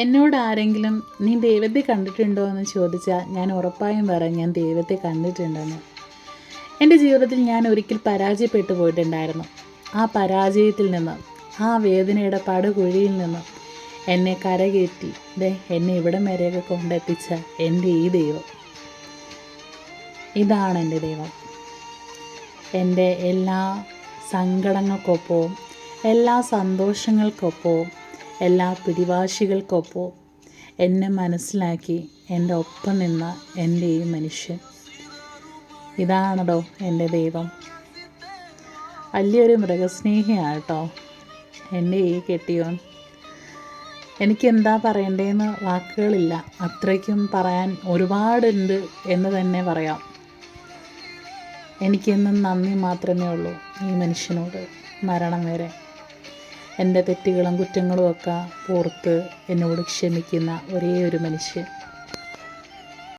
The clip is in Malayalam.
എന്നോട് ആരെങ്കിലും നീ ദൈവത്തെ കണ്ടിട്ടുണ്ടോ എന്ന് ചോദിച്ചാൽ ഞാൻ ഉറപ്പായും പറയും ഞാൻ ദൈവത്തെ കണ്ടിട്ടുണ്ടെന്ന്. എൻ്റെ ജീവിതത്തിൽ ഞാൻ ഒരിക്കൽ പരാജയപ്പെട്ടു പോയിട്ടുണ്ടായിരുന്നു. ആ പരാജയത്തിൽ നിന്ന്, ആ വേദനയുടെ പടുകുഴിയിൽ നിന്ന് എന്നെ കരകയറ്റി എന്നെ ഇവിടം വരെയൊക്കെ കൊണ്ടെത്തിച്ച എൻ്റെ ഈ ദൈവം, ഇതാണ് എൻ്റെ ദൈവം. എൻ്റെ എല്ലാ സങ്കടങ്ങൾക്കൊപ്പവും എല്ലാ സന്തോഷങ്ങൾക്കൊപ്പവും എല്ലാ പിടിവാശികൾക്കൊപ്പവും എന്നെ മനസ്സിലാക്കി എൻ്റെ ഒപ്പം നിന്ന എൻ്റെ ഈ മനുഷ്യൻ, ഇതാണല്ലോ എൻ്റെ ദൈവം. വലിയൊരു മൃഗസ്നേഹിയാണ് കേട്ടോ എൻ്റെ ഈ കെട്ടിയോൻ. എനിക്കെന്താ പറയണ്ടതെന്ന് വാക്കുകളില്ല. അത്രയ്ക്കും പറയാൻ ഒരുപാടുണ്ട് എന്ന് തന്നെ പറയാം. എനിക്കെന്നും നന്ദി മാത്രമേ ഉള്ളൂ ഈ മനുഷ്യനോട് മരണം വരെ. എൻ്റെ തെറ്റുകളും കുറ്റങ്ങളും ഒക്കെ പുറത്ത് എന്നോട് ക്ഷമിക്കുന്ന ഒരേ ഒരു മനുഷ്യൻ.